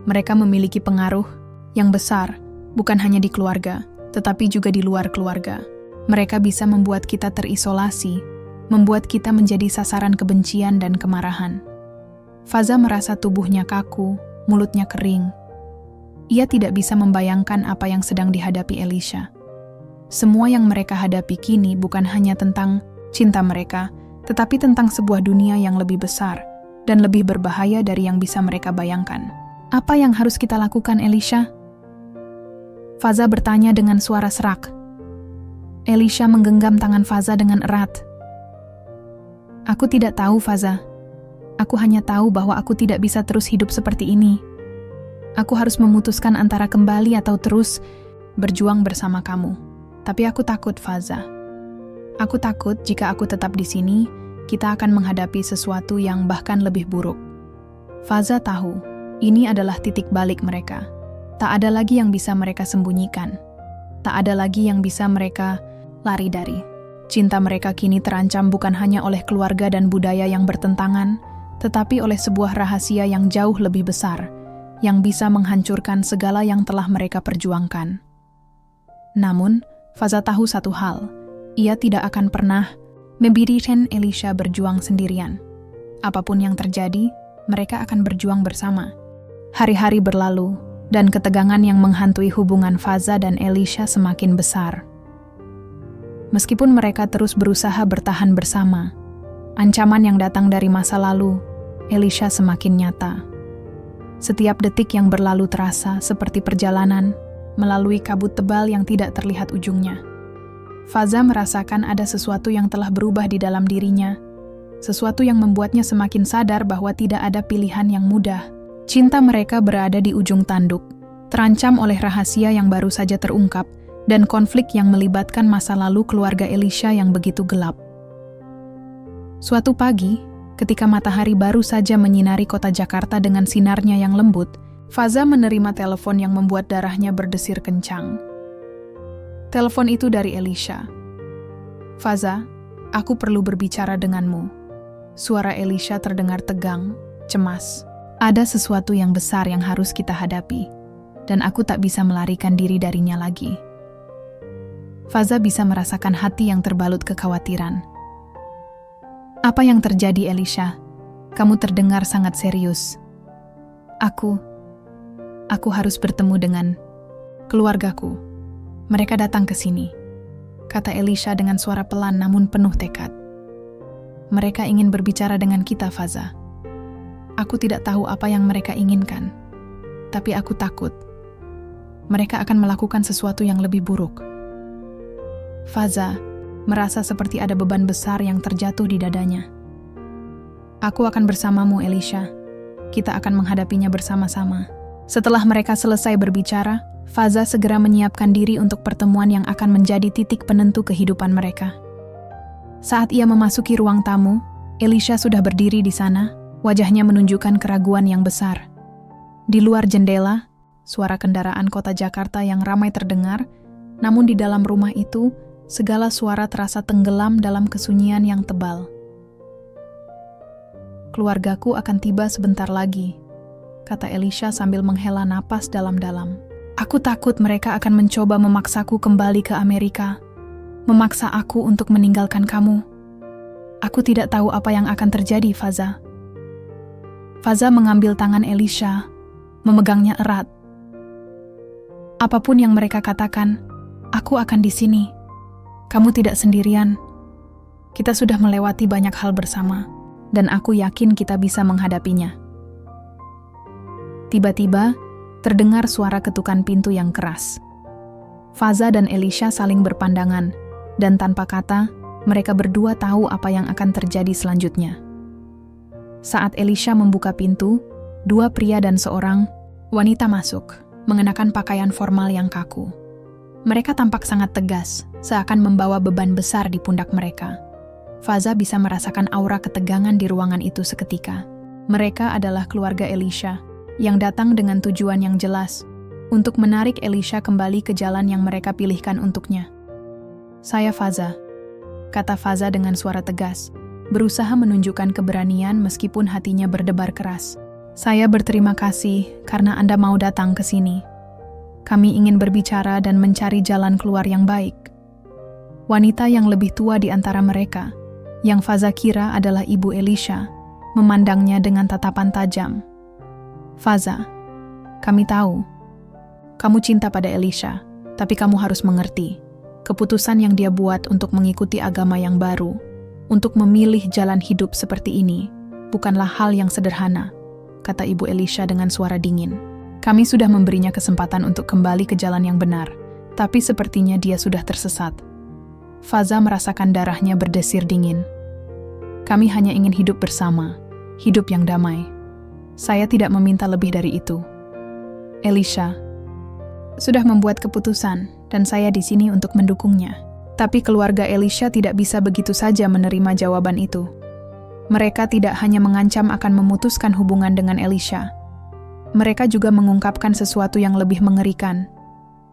Mereka memiliki pengaruh yang besar, bukan hanya di keluarga, tetapi juga di luar keluarga. Mereka bisa membuat kita terisolasi, membuat kita menjadi sasaran kebencian dan kemarahan. Faza merasa tubuhnya kaku, mulutnya kering. Ia tidak bisa membayangkan apa yang sedang dihadapi Elisha. Semua yang mereka hadapi kini bukan hanya tentang cinta mereka, tetapi tentang sebuah dunia yang lebih besar dan lebih berbahaya dari yang bisa mereka bayangkan. Apa yang harus kita lakukan, Elisha? Faza bertanya dengan suara serak. Elisha menggenggam tangan Faza dengan erat. Aku tidak tahu, Faza. Aku hanya tahu bahwa aku tidak bisa terus hidup seperti ini. Aku harus memutuskan antara kembali atau terus berjuang bersama kamu. Tapi aku takut, Faza. Aku takut jika aku tetap di sini, kita akan menghadapi sesuatu yang bahkan lebih buruk. Faza tahu, ini adalah titik balik mereka. Tak ada lagi yang bisa mereka sembunyikan. Tak ada lagi yang bisa mereka lari dari. Cinta mereka kini terancam bukan hanya oleh keluarga dan budaya yang bertentangan, tetapi oleh sebuah rahasia yang jauh lebih besar, yang bisa menghancurkan segala yang telah mereka perjuangkan. Namun, Faza tahu satu hal, ia tidak akan pernah membiarkan Elisha berjuang sendirian. Apapun yang terjadi, mereka akan berjuang bersama. Hari-hari berlalu, dan ketegangan yang menghantui hubungan Faza dan Elisha semakin besar. Meskipun mereka terus berusaha bertahan bersama, ancaman yang datang dari masa lalu, Elisha semakin nyata. Setiap detik yang berlalu terasa seperti perjalanan melalui kabut tebal yang tidak terlihat ujungnya. Faza merasakan ada sesuatu yang telah berubah di dalam dirinya, sesuatu yang membuatnya semakin sadar bahwa tidak ada pilihan yang mudah. Cinta mereka berada di ujung tanduk, terancam oleh rahasia yang baru saja terungkap dan konflik yang melibatkan masa lalu keluarga Elisha yang begitu gelap. Suatu pagi, ketika matahari baru saja menyinari kota Jakarta dengan sinarnya yang lembut, Faza menerima telepon yang membuat darahnya berdesir kencang. Telepon itu dari Elisha. "Faza, aku perlu berbicara denganmu." Suara Elisha terdengar tegang, cemas. "Ada sesuatu yang besar yang harus kita hadapi, dan aku tak bisa melarikan diri darinya lagi." Faza bisa merasakan hati yang terbalut kekhawatiran. "Apa yang terjadi, Elisha? Kamu terdengar sangat serius." Aku harus bertemu dengan keluargaku. Mereka datang ke sini," kata Elisha dengan suara pelan namun penuh tekad. "Mereka ingin berbicara dengan kita, Faza. Aku tidak tahu apa yang mereka inginkan, tapi aku takut mereka akan melakukan sesuatu yang lebih buruk." Faza merasa seperti ada beban besar yang terjatuh di dadanya. "Aku akan bersamamu, Elisha. Kita akan menghadapinya bersama-sama." Setelah mereka selesai berbicara, Faza segera menyiapkan diri untuk pertemuan yang akan menjadi titik penentu kehidupan mereka. Saat ia memasuki ruang tamu, Elisha sudah berdiri di sana, wajahnya menunjukkan keraguan yang besar. Di luar jendela, suara kendaraan kota Jakarta yang ramai terdengar, namun di dalam rumah itu, segala suara terasa tenggelam dalam kesunyian yang tebal. "Keluargaku akan tiba sebentar lagi," kata Elisha sambil menghela napas dalam-dalam. "Aku takut mereka akan mencoba memaksaku kembali ke Amerika, memaksa aku untuk meninggalkan kamu. Aku tidak tahu apa yang akan terjadi, Faza." Faza mengambil tangan Elisha, memegangnya erat. "Apapun yang mereka katakan, aku akan di sini. Kamu tidak sendirian. Kita sudah melewati banyak hal bersama, dan aku yakin kita bisa menghadapinya." Tiba-tiba, terdengar suara ketukan pintu yang keras. Faza dan Elisha saling berpandangan, dan tanpa kata, mereka berdua tahu apa yang akan terjadi selanjutnya. Saat Elisha membuka pintu, dua pria dan seorang wanita masuk, mengenakan pakaian formal yang kaku. Mereka tampak sangat tegas, seakan membawa beban besar di pundak mereka. Faza bisa merasakan aura ketegangan di ruangan itu seketika. Mereka adalah keluarga Elisha, yang datang dengan tujuan yang jelas, untuk menarik Elisha kembali ke jalan yang mereka pilihkan untuknya. "Saya Faza," kata Faza dengan suara tegas, berusaha menunjukkan keberanian meskipun hatinya berdebar keras. "Saya berterima kasih karena Anda mau datang ke sini. Kami ingin berbicara dan mencari jalan keluar yang baik." Wanita yang lebih tua di antara mereka, yang Faza kira adalah ibu Elisha, memandangnya dengan tatapan tajam. "Faza, kami tahu kamu cinta pada Elisha, tapi kamu harus mengerti, keputusan yang dia buat untuk mengikuti agama yang baru, untuk memilih jalan hidup seperti ini, bukanlah hal yang sederhana," kata ibu Elisha dengan suara dingin. "Kami sudah memberinya kesempatan untuk kembali ke jalan yang benar, tapi sepertinya dia sudah tersesat." Faza merasakan darahnya berdesir dingin. "Kami hanya ingin hidup bersama, hidup yang damai. Saya tidak meminta lebih dari itu." Elisha sudah membuat keputusan, dan saya di sini untuk mendukungnya. Tapi keluarga Elisha tidak bisa begitu saja menerima jawaban itu. Mereka tidak hanya mengancam akan memutuskan hubungan dengan Elisha. Mereka juga mengungkapkan sesuatu yang lebih mengerikan,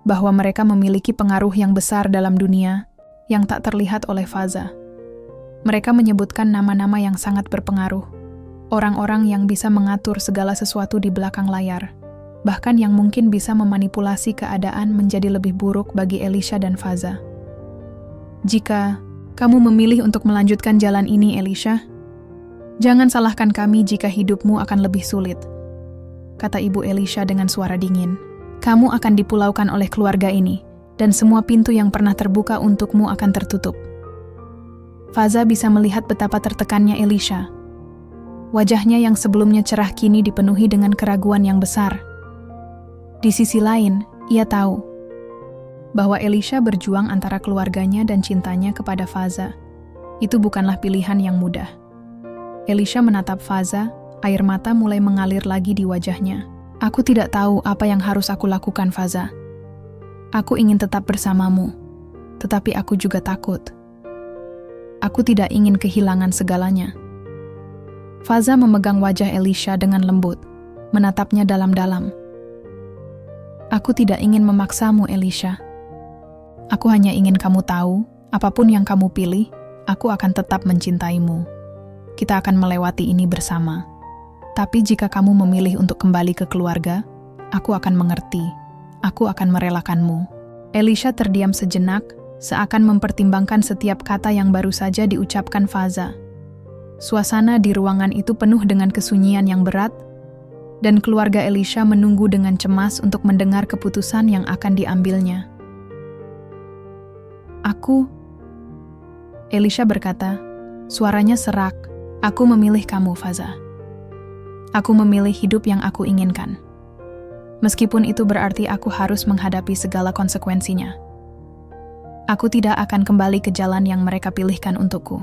bahwa mereka memiliki pengaruh yang besar dalam dunia yang tak terlihat oleh Faza. Mereka menyebutkan nama-nama yang sangat berpengaruh. Orang-orang yang bisa mengatur segala sesuatu di belakang layar, bahkan yang mungkin bisa memanipulasi keadaan menjadi lebih buruk bagi Elisha dan Faza. "Jika kamu memilih untuk melanjutkan jalan ini, Elisha, jangan salahkan kami jika hidupmu akan lebih sulit," kata ibu Elisha dengan suara dingin. "Kamu akan dipulaukan oleh keluarga ini, dan semua pintu yang pernah terbuka untukmu akan tertutup." Faza bisa melihat betapa tertekannya Elisha. Wajahnya yang sebelumnya cerah kini dipenuhi dengan keraguan yang besar. Di sisi lain, ia tahu bahwa Elisha berjuang antara keluarganya dan cintanya kepada Faza. Itu bukanlah pilihan yang mudah. Elisha menatap Faza, air mata mulai mengalir lagi di wajahnya. "Aku tidak tahu apa yang harus aku lakukan, Faza. Aku ingin tetap bersamamu, tetapi aku juga takut. Aku tidak ingin kehilangan segalanya." Faza memegang wajah Elisha dengan lembut, menatapnya dalam-dalam. Aku tidak ingin memaksamu, Elisha. Aku hanya ingin kamu tahu, apapun yang kamu pilih, aku akan tetap mencintaimu. Kita akan melewati ini bersama. Tapi jika kamu memilih untuk kembali ke keluarga, aku akan mengerti. Aku akan merelakanmu. Elisha terdiam sejenak, seakan mempertimbangkan setiap kata yang baru saja diucapkan Faza. Suasana di ruangan itu penuh dengan kesunyian yang berat, dan keluarga Elisha menunggu dengan cemas untuk mendengar keputusan yang akan diambilnya. Elisha berkata, suaranya serak, aku memilih kamu, Faza. Aku memilih hidup yang aku inginkan. Meskipun itu berarti aku harus menghadapi segala konsekuensinya. Aku tidak akan kembali ke jalan yang mereka pilihkan untukku.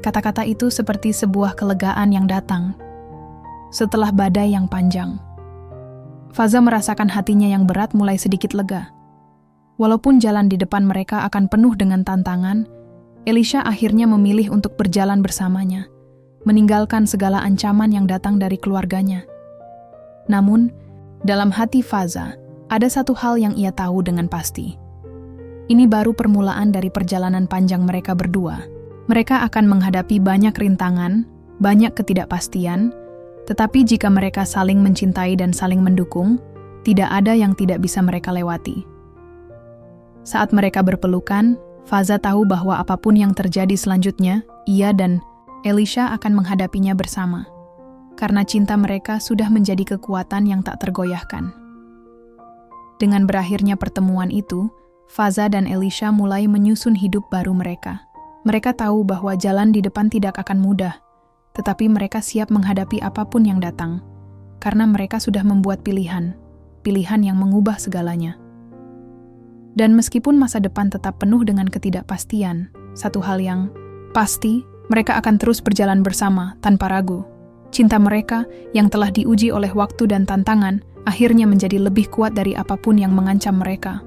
Kata-kata itu seperti sebuah kelegaan yang datang setelah badai yang panjang. Faza merasakan hatinya yang berat mulai sedikit lega. Walaupun jalan di depan mereka akan penuh dengan tantangan, Elisha akhirnya memilih untuk berjalan bersamanya, meninggalkan segala ancaman yang datang dari keluarganya. Namun, dalam hati Faza, ada satu hal yang ia tahu dengan pasti. Ini baru permulaan dari perjalanan panjang mereka berdua. Mereka akan menghadapi banyak rintangan, banyak ketidakpastian, tetapi jika mereka saling mencintai dan saling mendukung, tidak ada yang tidak bisa mereka lewati. Saat mereka berpelukan, Faza tahu bahwa apapun yang terjadi selanjutnya, ia dan Elisha akan menghadapinya bersama. Karena cinta mereka sudah menjadi kekuatan yang tak tergoyahkan. Dengan berakhirnya pertemuan itu, Faza dan Elisha mulai menyusun hidup baru mereka. Mereka tahu bahwa jalan di depan tidak akan mudah, tetapi mereka siap menghadapi apapun yang datang, karena mereka sudah membuat pilihan yang mengubah segalanya. Dan meskipun masa depan tetap penuh dengan ketidakpastian, satu hal yang pasti, mereka akan terus berjalan bersama tanpa ragu. Cinta mereka yang telah diuji oleh waktu dan tantangan akhirnya menjadi lebih kuat dari apapun yang mengancam mereka.